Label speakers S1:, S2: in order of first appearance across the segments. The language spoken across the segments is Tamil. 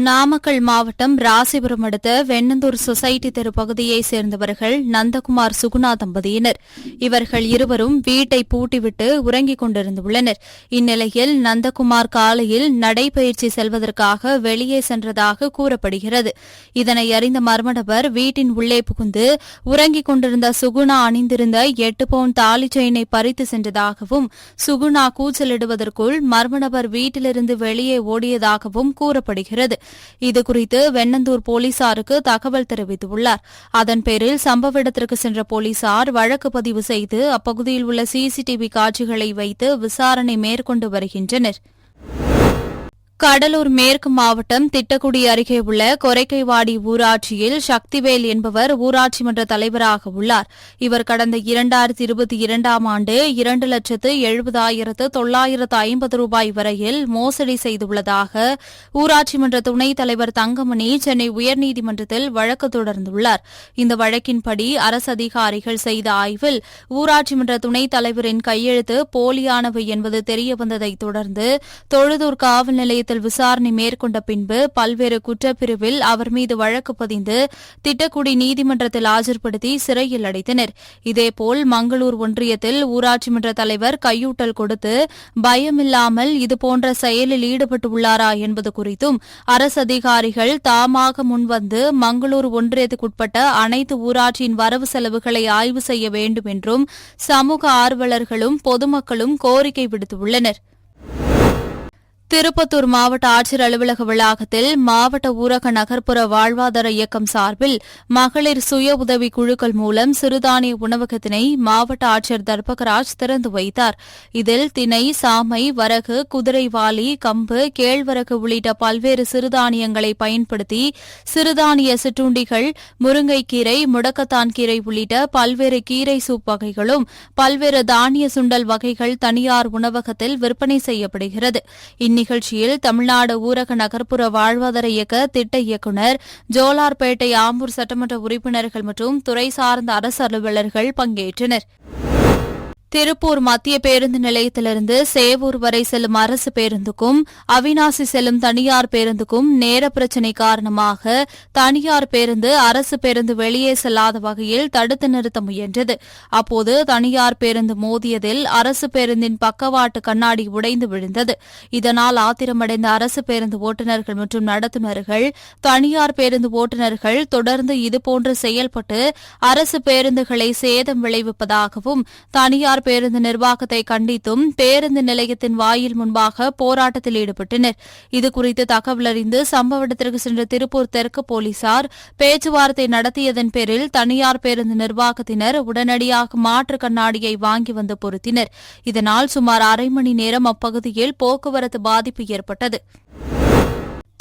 S1: நாமக்கல் மாவட்டம் ராசிபுரம் அடுத்த வெண்ணந்தூர் சொசைட்டி தெரு பகுதியைச் சேர்ந்தவர்கள் நந்தகுமார் சுகுணா தம்பதியினர். இவர்கள் இருவரும் வீட்டை பூட்டிவிட்டு உறங்கிக் கொண்டிருந்துள்ளனர். இந்நிலையில் நந்தகுமார் காலையில் நடைபயிற்சி செல்வதற்காக வெளியே சென்றதாக கூறப்படுகிறது. இதனை அறிந்த மர்ம நபர் வீட்டின் உள்ளே புகுந்து உறங்கிக் கொண்டிருந்த சுகுணா அணிந்திருந்த 8 பவுன் தாலி செயினை பறித்து சென்றதாகவும், சுகுணா கூச்சலிடுவதற்குள் மர்ம நபர் வீட்டிலிருந்து வெளியே ஓடியதாகவும் கூறப்படுகிறது. இதுகுறித்து வெண்ணந்தூர் போலீசாருக்கு தகவல் தெரிவித்துள்ளார். அதன் பேரில் சம்பவ இடத்திற்கு சென்ற போலீசார் வழக்கு பதிவு செய்து அப்பகுதியில் உள்ள சிசிடிவி காட்சிகளை வைத்து விசாரணை மேற்கொண்டு வருகின்றனர். கடலூர் மேற்கு மாவட்டம் திட்டக்குடி அருகே உள்ள கொரைக்கைவாடி ஊராட்சியில் சக்திவேல் என்பவர் ஊராட்சி மன்ற தலைவராக உள்ளார். இவர் கடந்த 2022ஆம் ஆண்டு 2,70,950 ரூபாய் வரையில் மோசடி செய்துள்ளதாக ஊராட்சி மன்ற துணைத் தலைவர் தங்கமணி சென்னை உயர்நீதிமன்றத்தில் வழக்கு தொடர்ந்துள்ளார். இந்த வழக்கின்படி அரசு அதிகாரிகள் செய்த ஆய்வில் ஊராட்சி மன்ற துணைத் தலைவரின் கையெழுத்து போலியானவை என்பது தெரியவந்ததைத் தொடர்ந்து தொழுதூர் காவல் நிலையத்தில் விசாரணை மேற்கொண்ட பின்பு பல்வேறு குற்றப்பிரிவில் அவர் மீது வழக்கு பதிந்து திட்டக்குடி நீதிமன்றத்தில் ஆஜர்படுத்தி சிறையில் அடைத்தனர். இதேபோல் மங்களூர் ஒன்றியத்தில் ஊராட்சி மன்ற தலைவர் கையூட்டல் கொடுத்து பயமில்லாமல் இதுபோன்ற செயலில் ஈடுபட்டுள்ளாரா என்பது குறித்தும் அரசு அதிகாரிகள் தாமாக முன்வந்து மங்களூர் ஒன்றியத்துக்குட்பட்ட அனைத்து ஊராட்சியின் வரவு செலவுகளை ஆய்வு செய்ய வேண்டும் என்றும் சமூக ஆர்வலர்களும் பொதுமக்களும் கோரிக்கை விடுத்துள்ளனர். திருப்பத்தூர் மாவட்ட ஆட்சியர் அலுவலக வளாகத்தில் மாவட்ட ஊரக நகர்ப்புற வாழ்வாதார இயக்கம் சார்பில் மகளிர் சுய உதவி குழுக்கள் மூலம் சிறுதானிய உணவகத்தினை மாவட்ட ஆட்சியர் தர்பகராஜ் திறந்து வைத்தார். இதில் திணை, சாமை, வரகு, குதிரைவாலி, கம்பு, கேழ்வரகு உள்ளிட்ட பல்வேறு சிறுதானியங்களை பயன்படுத்தி சிறுதானிய சிற்றுண்டிகள், முருங்கைக்கீரை, முடக்கத்தான் கீரை உள்ளிட்ட பல்வேறு கீரை சூப் வகைகளும் பல்வேறு தானிய சுண்டல் வகைகள் தனியார் உணவகத்தில் விற்பனை செய்யப்படுகிறது. இந்நிகழ்ச்சியில் தமிழ்நாடு ஊரக நகர்ப்புற வாழ்வாதார இயக்க திட்ட இயக்குநர், ஜோலார்பேட்டை ஆம்பூர் சட்டமன்ற உறுப்பினர்கள் மற்றும் துறை சார்ந்த அரசு அலுவலர்கள் பங்கேற்றனர். திருப்பூர் மத்திய பேருந்து நிலையத்திலிருந்து சேவூர் வரை செல்லும் அரசு பேருந்துக்கும் அவிநாசி செல்லும் தனியார் பேருந்துக்கும் நேர பிரச்சினை காரணமாக தனியார் பேருந்து அரசு பேருந்து வெளியே செல்லாத வகையில் தடுத்து நிறுத்த முயன்றது. அப்போது தனியார் பேருந்து மோதியதில் அரசு பேருந்தின் பக்கவாட்டு கண்ணாடி உடைந்து விழுந்தது. இதனால் ஆத்திரமடைந்த அரசு பேருந்து ஓட்டுநர்கள் மற்றும் நடத்துனர்கள், தனியார் பேருந்து ஓட்டுநர்கள் தொடர்ந்து இதுபோன்று செயல்பட்டு அரசு பேருந்துகளை சேதம் விளைவிப்பதாகவும் தனியார் பேருந்து நிர்வாகத்தை கண்டித்தும் பேருந்து நிலையத்தின் வாயில் முன்பாக போராட்டத்தில் ஈடுபட்டனர். இதுகுறித்து தகவல் அறிந்து சம்பவ இடத்திற்கு சென்ற திருப்பூர் தெற்கு போலீசார் பேச்சுவார்த்தை நடத்தியதன் பேரில் தனியார் பேருந்து நிர்வாகத்தினர் உடனடியாக மாற்று கண்ணாடியை வாங்கி வந்து பொருத்தினர். இதனால் சுமார் அரை மணி நேரம் அப்பகுதியில் போக்குவரத்து பாதிப்பு ஏற்பட்டது.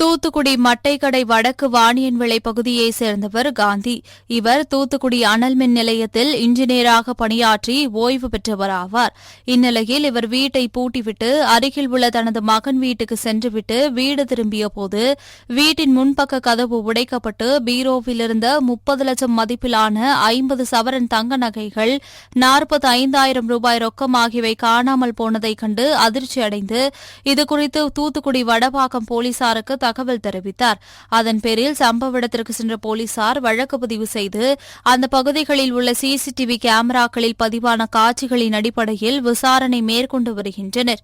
S1: தூத்துக்குடி மட்டைக்கடை வடக்கு வாணியன்விளை பகுதியைச் சேர்ந்தவர் காந்தி. இவர் தூத்துக்குடி அனல் மின் நிலையத்தில் இன்ஜினியராக பணியாற்றி ஓய்வு பெற்றவராவார். இந்நிலையில் இவர் வீட்டை பூட்டிவிட்டு அருகில் உள்ள தனது மகன் வீட்டுக்கு சென்றுவிட்டு வீடு திரும்பியபோது வீட்டின் முன்பக்க கதவு உடைக்கப்பட்டு பீரோவிலிருந்த 30 லட்சம் மதிப்பிலான 50 சவரன் தங்க நகைகள், 45,000 ரூபாய் ரொக்கம் ஆகியவை காணாமல் போனதைக் கண்டு அதிர்ச்சியடைந்து இதுகுறித்து தூத்துக்குடி வடபாக்கம் போலீசாருக்கு தகவல் தெரிவித்தார். அதன் பேரில் சம்பவ இடத்திற்கு சென்ற போலீசார் வழக்கு பதிவு செய்து அந்த பகுதிகளில் உள்ள சிசிடிவி கேமராக்களில் பதிவான காட்சிகளின் அடிப்படையில் விசாரணை மேற்கொண்டு வருகின்றனர்.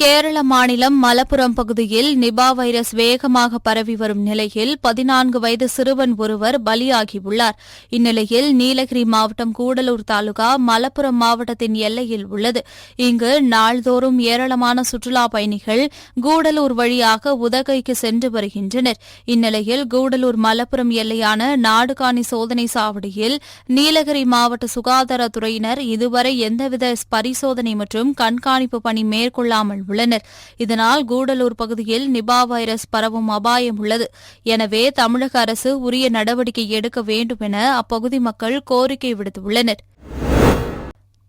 S1: கேரள மாநிலம் மலப்புரம் பகுதியில் நிபா வைரஸ் வேகமாக பரவி வரும் நிலையில் 14 வயது சிறுவன் ஒருவர் பலியாகியுள்ளார். இந்நிலையில் நீலகிரி மாவட்டம் கூடலூர் தாலுகா மலப்புரம் மாவட்டத்தின் எல்லையில் உள்ளது. இங்கு நாள்தோறும் ஏராளமான சுற்றுலாப் பயணிகள் கூடலூர் வழியாக உதகைக்கு சென்று வருகின்றனர். இந்நிலையில் கூடலூர் மலப்புரம் எல்லையான நாடுகாணி சோதனை சாவடியில் நீலகிரி மாவட்ட சுகாதாரத்துறையினர் இதுவரை எந்தவித பரிசோதனை மற்றும் கண்காணிப்பு பணி மேற்கொள்ளாமல் உள்ளனர். இதனால் கூடலூர் பகுதியில் நிபா வைரஸ் பரவும் அபாயம் உள்ளது. எனவே தமிழக அரசு உரிய நடவடிக்கை எடுக்க வேண்டும் என அப்பகுதி மக்கள் கோரிக்கை விடுத்துள்ளனர்.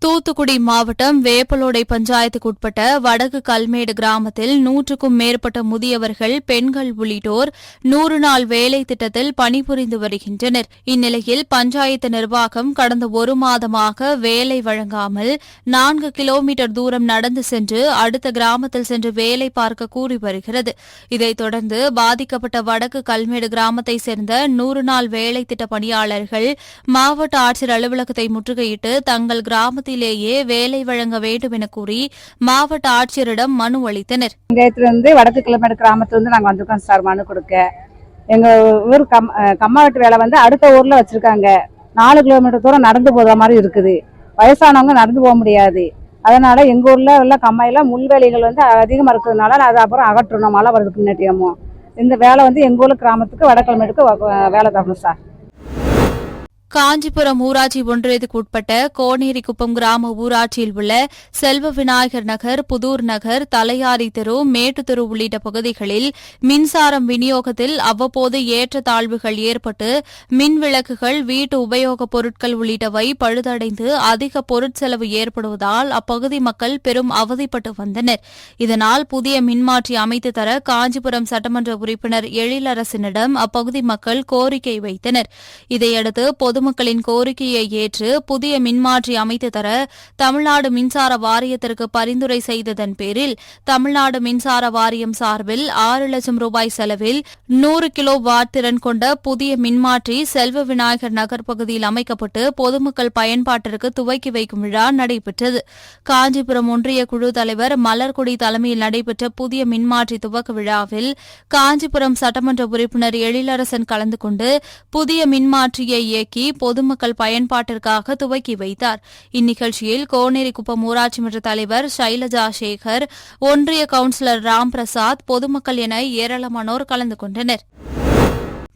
S1: தூத்துக்குடி மாவட்டம் வேப்பலோடை பஞ்சாயத்துக்குட்பட்ட வடக்கு கல்மேடு கிராமத்தில் 100க்கும் மேற்பட்ட முதியவர்கள் பெண்கள் உள்ளிட்டோர் 100 நாள் வேலை திட்டத்தில் பணிபுரிந்து வருகின்றனர். இந்நிலையில் பஞ்சாயத்து நிர்வாகம் கடந்த ஒரு மாதமாக வேலை வழங்காமல் 4 கிலோமீட்டர் தூரம் நடந்து சென்று அடுத்த கிராமத்தில் சென்று வேலை பார்க்க கூறி வருகிறது. இதைத் தொடர்ந்து பாதிக்கப்பட்ட வடக்கு கல்மேடு கிராமத்தைச் சேர்ந்த 100 நாள் வேலை திட்ட பணியாளர்கள் மாவட்ட ஆட்சியர் அலுவலகத்தை முற்றுகையிட்டு தங்கள் கிராமத்தில் வேலை வழங்க வேண்டும் என கூறி மாவட்ட ஆட்சியரிடம் மனு அளித்தனர்.
S2: வடக்கு கிளமேடு கிராமத்துல நாங்க வந்திருக்கோம் சார் மனு கொடுக்க. எங்க ஊர் கம்மாவட்டு வேலை அடுத்த ஊர்ல வச்சிருக்காங்க. 4 கிலோமீட்டர் தூரம் நடந்து போகிற மாதிரி இருக்குது. வயசானவங்க நடந்து போக முடியாது. அதனால எங்க ஊர்ல உள்ள கம்மாயில முள்வேலிகள் அதிகமா இருக்கிறதுனால அதை அப்புறம் அகற்றணும். மழை வர்றதுக்கு முன்னாடியமும் இந்த வேலை எங்க ஊர்ல கிராமத்துக்கு வடக்கிழமைக்கு வேலை தரணும் சார்.
S1: காஞ்சிபுரம் ஊராட்சி ஒன்றியத்துக்கு உட்பட்ட கோனேரிக்குப்பம் கிராம ஊராட்சியில் உள்ள செல்வ விநாயகர் நகர், புதூர் நகர், தலையாரி தெரு, மேட்டுத்தெரு உள்ளிட்ட பகுதிகளில் மின்சாரம் விநியோகத்தில் அவ்வப்போது ஏற்றத்தாழ்வுகள் ஏற்பட்டு மின் விளக்குகள், வீட்டு உபயோகப் பொருட்கள் உள்ளிட்டவை பழுதடைந்து அதிக பொருட்செலவு ஏற்படுவதால் அப்பகுதி மக்கள் பெரும் அவதிப்பட்டு வந்தனர். இதனால் புதிய மின்மாற்றி அமைத்து தர காஞ்சிபுரம் சட்டமன்ற உறுப்பினர் எழிலரசனிடம் அப்பகுதி மக்கள் கோரிக்கை வைத்தனர். இதையடுத்து பொதுமக்களின் கோரிக்கையை ஏற்று புதிய மின்மாற்றி அமைத்து தர தமிழ்நாடு மின்சார வாரியத்திற்கு பரிந்துரை செய்ததன் பேரில் தமிழ்நாடு மின்சார வாரியம் சார்பில் 6 லட்சம் ரூபாய் செலவில் 100 கிலோ வாட் திறன் கொண்ட புதிய மின்மாற்றி செல்வ விநாயகர் நகர் பகுதியில் அமைக்கப்பட்டு பொதுமக்கள் பயன்பாட்டிற்கு துவக்கி வைக்கும் விழா நடைபெற்றது. காஞ்சிபுரம் ஒன்றிய குழு தலைவர் மலர்கொடி தலைமையில் நடைபெற்ற புதிய மின்மாற்றி துவக்க விழாவில் காஞ்சிபுரம் சட்டமன்ற உறுப்பினர் எழிலரசன் கலந்து கொண்டு புதிய மின்மாற்றியை இயக்கி பொதுமக்கள் பயன்பாட்டிற்காக துவக்கி வைத்தார். இந்நிகழ்ச்சியில் கோனேரிக்குப்பம் ஊராட்சி மன்ற தலைவர் ஷைலஜா சேகர், ஒன்றிய கவுன்சிலர் ராம்பிரசாத், பொதுமக்கள் என ஏராளமானோர் கலந்து கொண்டனர்.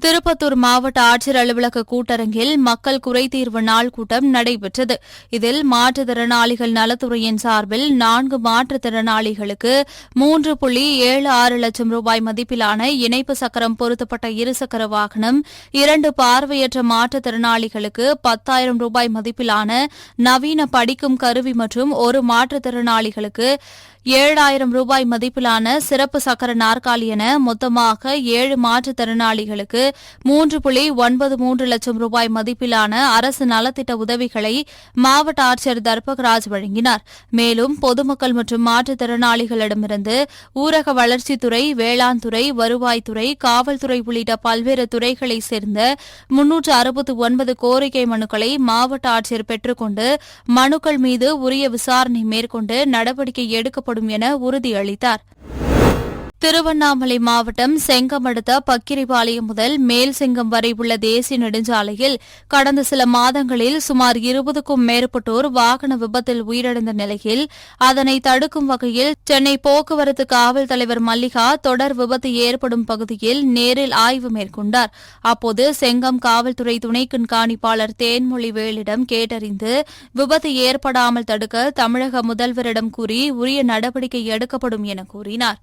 S1: திருப்பத்தூர் மாவட்ட ஆட்சியர் அலுவலக கூட்டரங்கில் மக்கள் குறைதீர்வு நாள் கூட்டம் நடைபெற்றது. இதில் மாற்றுத்திறனாளிகள் நலத்துறையின் சார்பில் 4 மாற்றுத்திறனாளிகளுக்கு 3.76 லட்சம் ரூபாய் மதிப்பிலான இணைப்பு சக்கரம் பொருத்தப்பட்ட இருசக்கர வாகனம், 2 பார்வையற்ற மாற்றுத்திறனாளிகளுக்கு 10,000 ரூபாய் மதிப்பிலான நவீன படிக்கும் கருவி மற்றும் 1 மாற்றுத்திறனாளிகளுக்கு 7,000 ரூபாய் மதிப்பிலான சிறப்பு சக்கர நாற்காலி என மொத்தமாக 7 மாற்றுத்திறனாளிகளுக்கு 3.93 லட்சம் ரூபாய் மதிப்பிலான அரசு நலத்திட்ட உதவிகளை மாவட்ட ஆட்சியர் தர்பகராஜ் வழங்கினார். மேலும் பொதுமக்கள் மற்றும் மாற்றுத்திறனாளிகளிடமிருந்து ஊரக வளர்ச்சித்துறை, வேளாண் துறை, வருவாய்த்துறை, காவல்துறை உள்ளிட்ட பல்வேறு துறைகளைச் சேர்ந்த 369 கோரிக்கை மனுக்களை மாவட்ட ஆட்சியர் பெற்றுக்கொண்டு மனுக்கள் மீது உரிய விசாரணை மேற்கொண்டு நடவடிக்கை எடுக்கப்படும் என உறுதியளித்தார். திருவண்ணாமலை மாவட்டம் செங்கம் அடுத்த பக்கிரிபாளையம் முதல் மேல்செங்கம் வரை உள்ள தேசிய நெடுஞ்சாலையில் கடந்த சில மாதங்களில் சுமார் 20க்கும் மேற்பட்டோர் வாகன விபத்தில் உயிரிழந்த நிலையில் அதனை தடுக்கும் வகையில் சென்னை போக்குவரத்து காவல் தலைவர் மல்லிகா தொடர் விபத்து ஏற்படும் பகுதியில் நேரில் ஆய்வு மேற்கொண்டார். அப்போது செங்கம் காவல்துறை துணை கண்காணிப்பாளர் தேன்மொழி வேலிடம் கேட்டறிந்து விபத்து ஏற்படாமல் தடுக்க தமிழக முதல்வரிடம் கூறி உரிய நடவடிக்கை எடுக்கப்படும் என கூறினார்.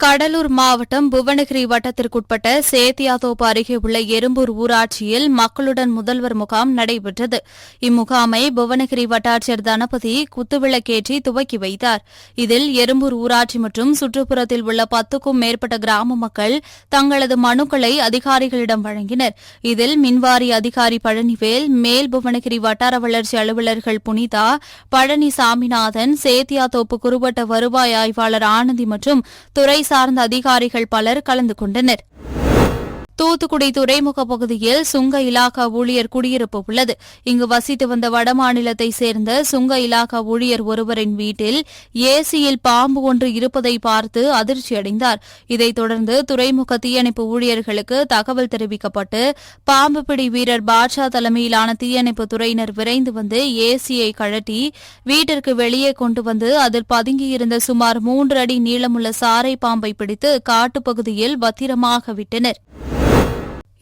S1: கடலூர் மாவட்டம் புவனகிரி வட்டத்திற்குட்பட்ட சேத்தியாத்தோப்பு அருகே உள்ள எறும்பூர் ஊராட்சியில் மக்களுடன் முதல்வர் முகாம் நடைபெற்றது. இம்முகாமை புவனகிரி வட்டாட்சியர் தனபதி குத்துவிளக்கேற்றி துவக்கி வைத்தார். இதில் எறும்பூர் ஊராட்சி மற்றும் சுற்றுப்புறத்தில் உள்ள 10க்கும் மேற்பட்ட கிராம மக்கள் தங்களது மனுக்களை அதிகாரிகளிடம் வழங்கினர். இதில் மின்வாரி அதிகாரி பழனிவேல், மேல் புவனகிரி வட்டார வளர்ச்சி அலுவலர்கள் புனிதா, பழனி சாமிநாதன், சேத்தியாத்தோப்பு குறுவட்ட வருவாய் ஆய்வாளர் ஆனந்தி மற்றும் துறை சார்ந்த அதிகாரிகள் பலர் கலந்து கொண்டனர். தூத்துக்குடி துறைமுக பகுதியில் சுங்க இலாகா ஊழியர் குடியிருப்பு உள்ளது. இங்கு வசித்து வந்த வடமாநிலத்தைச் சேர்ந்த சுங்க இலாகா ஊழியர் ஒருவரின் வீட்டில் ஏசியில் பாம்பு ஒன்று இருப்பதை பார்த்து அதிர்ச்சியடைந்தார். இதைத் தொடர்ந்து துறைமுக தீயணைப்பு ஊழியர்களுக்கு தகவல் தெரிவிக்கப்பட்டு பாம்பு பிடி வீரர் பாட்ஷா தலைமையிலான தீயணைப்பு துறையினர் விரைந்து வந்து ஏசியை கழட்டி வீட்டிற்கு வெளியே கொண்டு வந்து அதில் பதுங்கியிருந்த சுமார் 3 அடி நீளமுள்ள சாரை பாம்பை பிடித்து காட்டுப்பகுதியில் பத்திரமாக விட்டனர்.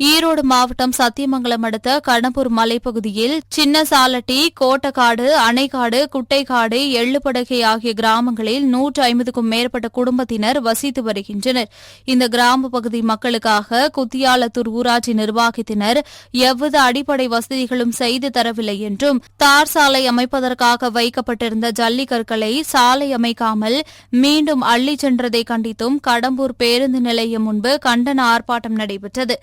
S1: ஈரோடு மாவட்டம் சத்தியமங்கலம் அடுத்த கடம்பூர் மலைப்பகுதியில் சின்னசாலட்டி, கோட்டக்காடு, அணைக்காடு, குட்டைக்காடு, எள்ளுப்படகை ஆகிய கிராமங்களில் 150க்கும் மேற்பட்ட குடும்பத்தினர் வசித்து வருகின்றனர். இந்த கிராம பகுதி மக்களுக்காக குத்தியாலத்தூர் ஊராட்சி நிர்வாகத்தினர் எவ்வித அடிப்படை வசதிகளும் செய்து தரவில்லை என்றும், தார் சாலை அமைப்பதற்காக வைக்கப்பட்டிருந்த ஜல்லிக்கற்களை சாலை அமைக்காமல் மீண்டும் அள்ளிச் சென்றதை கண்டித்தும் கடம்பூர் பேருந்து நிலையம் முன்பு கண்டன ஆர்ப்பாட்டம் நடைபெற்றது.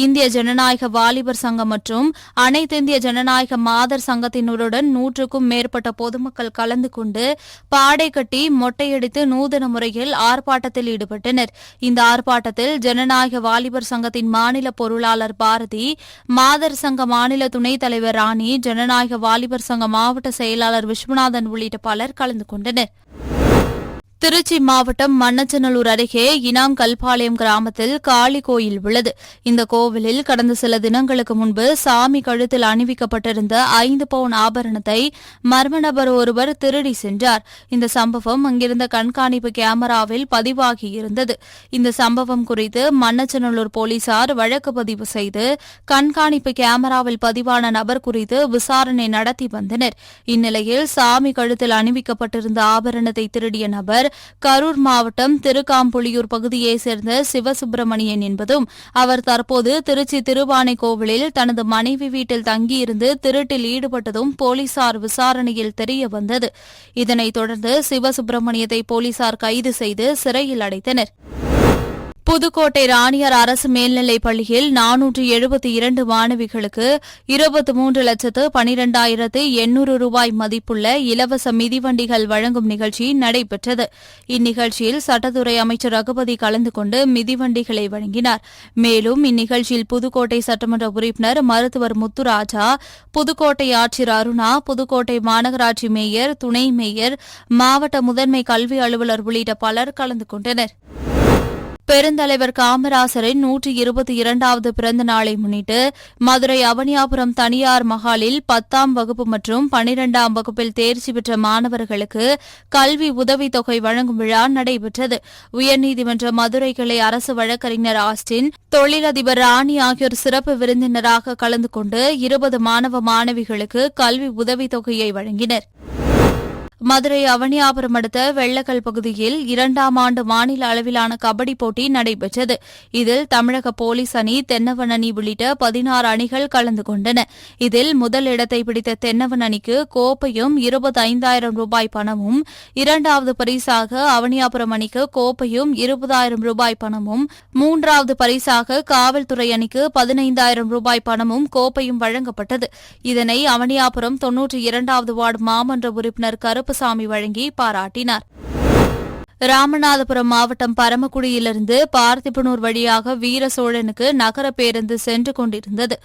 S1: இந்திய ஜனநாயக வாலிபர் சங்கம் மற்றும் அனைத்திந்திய ஜனநாயக மாதர் சங்கத்தினருடன் 100க்கும் மேற்பட்ட பொதுமக்கள் கலந்து கொண்டு பாடை கட்டி மொட்டையடித்து நூதன முறையில் ஆர்ப்பாட்டத்தில் ஈடுபட்டனர். இந்த ஆர்ப்பாட்டத்தில் ஜனநாயக வாலிபர் சங்கத்தின் மாநில பொருளாளர் பாரதி, மாதர் சங்க மாநில துணைத் தலைவர் ராணி, ஜனநாயக வாலிபர் சங்க மாவட்ட செயலாளர் விஸ்வநாதன் உள்ளிட்ட பலர் கலந்து கொண்டனர். திருச்சி மாவட்டம் மண்ணச்சநல்லூர் அருகே இனாம் கல்பாளையம் கிராமத்தில் காளி கோயில் உள்ளது. இந்த கோவிலில் கடந்த சில தினங்களுக்கு முன்பு சாமி கழுத்தில் அணிவிக்கப்பட்டிருந்த 5 பவுன் ஆபரணத்தை மர்ம நபர் ஒருவர் திருடி சென்றார். இந்த சம்பவம் அங்கிருந்த கண்காணிப்பு கேமராவில் பதிவாகியிருந்தது. இந்த சம்பவம் குறித்து மண்ணச்சநல்லூர் போலீசார் வழக்கு பதிவு செய்து கண்காணிப்பு கேமராவில் பதிவான நபர் குறித்து விசாரணை நடத்தி வந்தனர். இந்நிலையில் சாமி கழுத்தில் அணிவிக்கப்பட்டிருந்த ஆபரணத்தை திருடிய நபர் கரூர் மாவட்டம் திருக்காம்புலியூர் பகுதியைச் சேர்ந்த சிவசுப்பிரமணியன் என்பதும், அவர் தற்போது திருச்சி திருவானை கோவிலில் தனது மனைவி வீட்டில் தங்கியிருந்து திருட்டில் ஈடுபட்டதும் போலீசார் விசாரணையில் தெரியவந்தது. இதனைத் தொடர்ந்து சிவசுப்பிரமணியத்தை போலீசார் கைது செய்து சிறையில் அடைத்தனர். புதுக்கோட்டை ராணியார் அரசு மேல்நிலைப் பள்ளியில் 472 மாணவிகளுக்கு 23,12,800 ரூபாய் மதிப்புள்ள இலவச மிதிவண்டிகள் வழங்கும் நிகழ்ச்சி நடைபெற்றது. இந்நிகழ்ச்சியில் சட்டத்துறை அமைச்சர் ரகுபதி கலந்து கொண்டு மிதிவண்டிகளை வழங்கினார். மேலும் இந்நிகழ்ச்சியில் புதுக்கோட்டை சட்டமன்ற உறுப்பினர் மருத்துவர் முத்துராஜா, புதுக்கோட்டை ஆட்சியர் அருணா, புதுக்கோட்டை மாநகராட்சி மேயர், துணை மேயர், மாவட்ட முதன்மை கல்வி அலுவலர் உள்ளிட்ட பலர் கலந்து கொண்டனர். பெருந்தலைவர் காமராசரின் 122வது பிறந்த நாளை முன்னிட்டு மதுரை அவனியாபுரம் தனியார் மகாலில் 10ஆம் வகுப்பு மற்றும் 12ஆம் வகுப்பில் தேர்ச்சி பெற்ற மாணவர்களுக்கு கல்வி உதவித்தொகை வழங்கும் விழா நடைபெற்றது. உயர்நீதிமன்ற மதுரை கிளை அரசு வழக்கறிஞர் ஆஸ்டின், தொழிலதிபர் ராணி ஆகியோர் சிறப்பு விருந்தினராக கலந்து கொண்டு 20 மாணவ மாணவிகளுக்கு கல்வி உதவித்தொகையை வழங்கினர். மதுரை அவனியாபுரம் அடுத்த வெள்ளக்கல் பகுதியில் 2ஆம் ஆண்டு மாநில அளவிலான கபடி போட்டி நடைபெற்றது. இதில் தமிழக போலீஸ் அணி, தென்னவன் அணி உள்ளிட்ட 16 அணிகள் கலந்து கொண்டன. இதில் முதல் இடத்தை பிடித்த தென்னவன் அணிக்கு கோப்பையும் 25,000 ரூபாய் பணமும், 2வது பரிசாக அவனியாபுரம் அணிக்கு கோப்பையும் 20,000 ரூபாய் பணமும், 3வது பரிசாக காவல்துறை அணிக்கு 15,000 ரூபாய் பணமும் கோப்பையும் வழங்கப்பட்டது. இதனை அவனியாபுரம் 92வது வார்டு மாமன்ற உறுப்பினர் கருப்புசாமி வழங்கி பாராட்டினார். ராமநாதபுரம் மாவட்டம் பரமக்குடியிலிருந்து பார்த்திபனூர் வழியாக வீரசோழனுக்கு நகர பேருந்து சென்று கொண்டிருந்தது.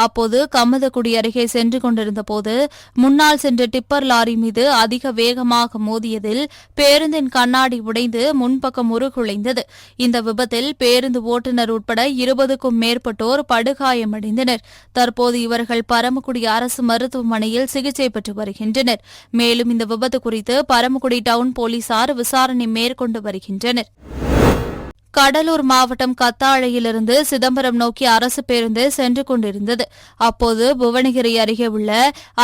S1: அப்போது கம்மதக்குடி அருகே சென்று கொண்டிருந்தபோது முன்னால் சென்ற டிப்பர் லாரி மீது அதிக வேகமாக மோதியதில் பேருந்தின் கண்ணாடி உடைந்து முன்பக்கம் உருகுலைந்தது. இந்த விபத்தில் பேருந்து ஓட்டுநர் உட்பட 20க்கும் மேற்பட்டோர் படுகாயமடைந்தனர். தற்போது இவர்கள் பரமக்குடி அரசு மருத்துவமனையில் சிகிச்சை பெற்று வருகின்றனர். மேலும் இந்த விபத்து குறித்து பரமக்குடி டவுன் போலீசார் விசாரணை மேற்கொண்டு வருகின்றனர். கடலூர் மாவட்டம் கத்தாழையிலிருந்து சிதம்பரம் நோக்கி அரசு பேருந்து சென்று கொண்டிருந்தது. அப்போது புவனகிரி அருகே உள்ள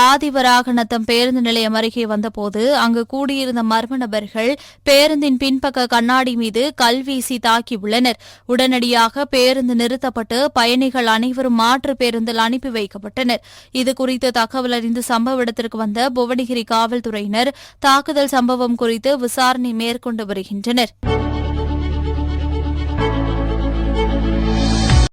S1: ஆதிவராகநத்தம் பேருந்து நிலையம் அருகே வந்தபோது அங்கு கூடியிருந்த மர்ம நபர்கள் பேருந்தின் பின்பக்க கண்ணாடி மீது கல்வீசி தாக்கியுள்ளனர். உடனடியாக பேருந்து நிறுத்தப்பட்டு பயணிகள் அனைவரும் மாற்று பேருந்தில் அனுப்பி வைக்கப்பட்டனர். இதுகுறித்து தகவல் அறிந்து சம்பவ இடத்திற்கு வந்த புவனகிரி காவல்துறையினர் தாக்குதல் சம்பவம் குறித்து விசாரணை மேற்கொண்டு வருகின்றனர்.